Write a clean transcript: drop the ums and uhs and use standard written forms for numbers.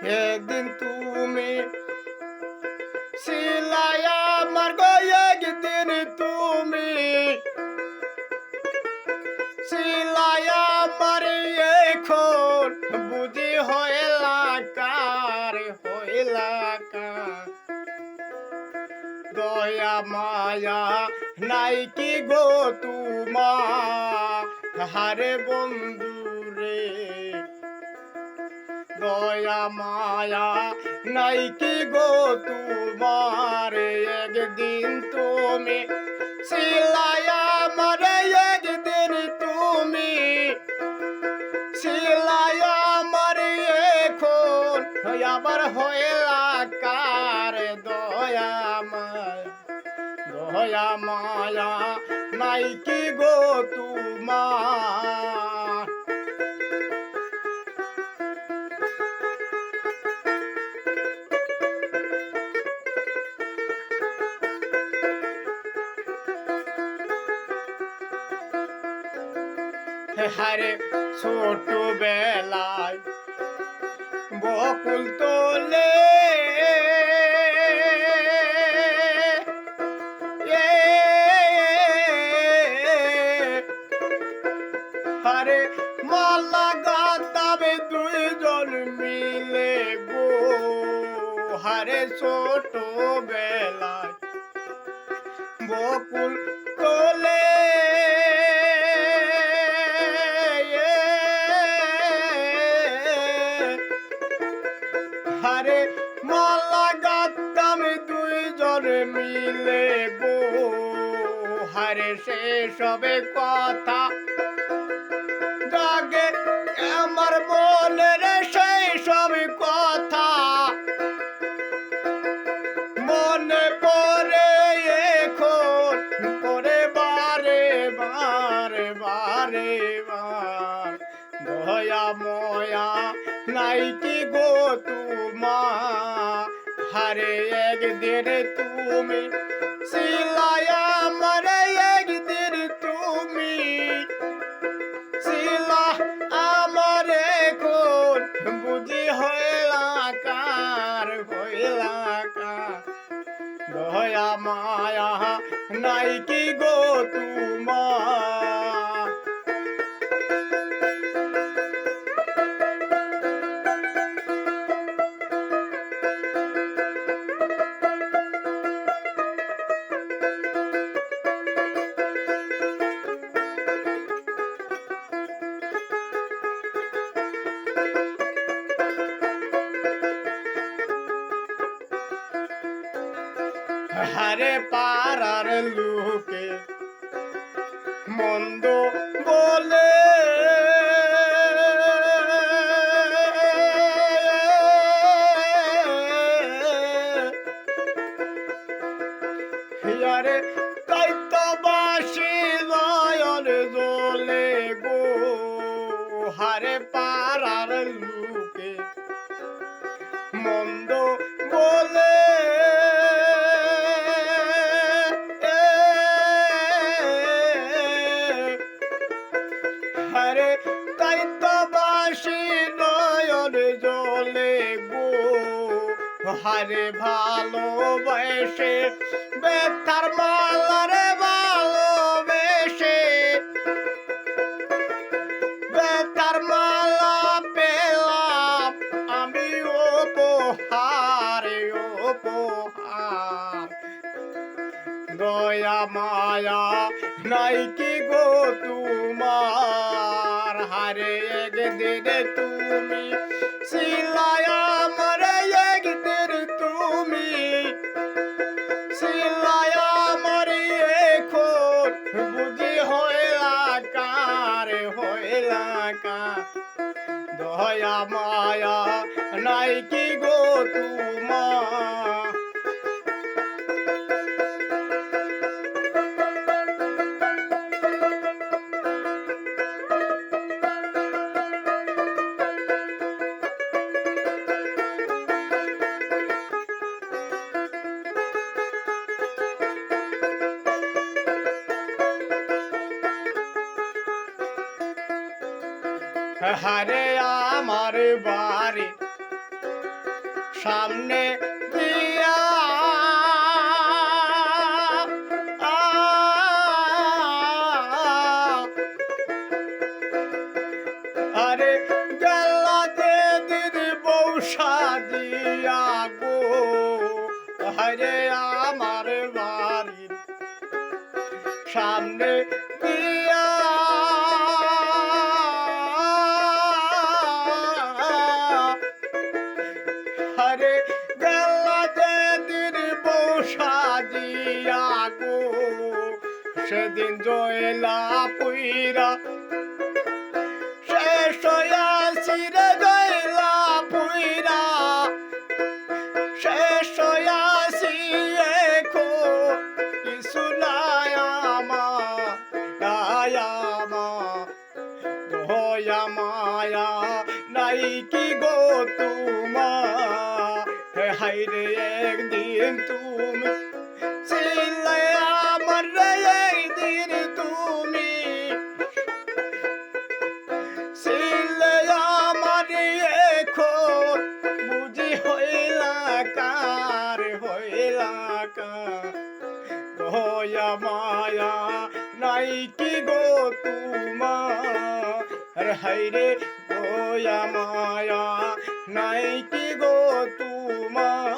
একদিন তুমি ছিলাই আমার গো, একদিন তুমি ছিলাই আমার, এখন বুঝি হইলা কার, হইলা কার। দয়া মায়া নাই কি গো তোমার, হারে বন্ধু রে। দয়া মায়া নাই কি গো তোমার, একদিন তুমি ছিলাই আমার, একদিন তুমি ছিলাই আমার, এখন আবার হইলা কার। দয়া মায়া, দয়া মায়া নাই কি গো তোমার। হারে ছোটবেলায় বকুল তোলে এ, হারে মালা গাতাবে দুইজন মিলে গো, হারে ছোটবেলায় বকুল তোলে হারে মালা গাতাম দুইজন মিলে গো, হারে সে সবে কথা জাগে আমার মনের, সেই সব কথা মনে পড়ে এখন, পরে বারে বারে বারে বার। দয়া ময়া নাই কি গো তোমার, হারে একদিন তুমি ছিলাই আমার, একদিন তুমি ছিলা আমার, এখন বুঝি হইলা কার, হইলা কার। দয়া মায়া নাই কি গো তোমার। হারে পাড়ার লোকে মন্দ বলে, আরে তাই তো বাসি নয়ন জ্বলে গো, হারে পাড়ার লোকে মন্দ বলে হারে তাই তো বাসি নয়ন জ্বলে গো, হারে ভালোবেসে বেতার মালারে ভালোবেসে বেতার মালা পেলাম আমি উপহার, উপহার। দয়া মায়া নাই কি গো তোমার, হারে একদিন তুমি ছিলাই আমার, একদিন তুমি ছিলাই আমার, এখন বুঝি হইলা কার, হইলা কার। দয়া মায়া নাই কি গো তোমার। হারে আমার বাড়ি সামনে দিয়া আরে গেলা দিদির বৌসা দিয়া গো হরে আমার বাড়ির সামনে দিয়া হরে গেলা দিদির বৌসা দিয়া গো সেদিন জয়লা পুইরা শেষ হইয়াছি রে জয়লা পুইরা শেষ হইয়াছি এখন কিছু নাই আমার দয়া মায়া নাই কি গো তোমার হাইরে একদিন তুমি ছিলে আমার রে একদিন তুমি ছিলে আমার এখন বুঝি হইলা কার দয়া মায়া নাই কি গো তোমার হাইরে দয়া মায়া নাই কি গো তোমার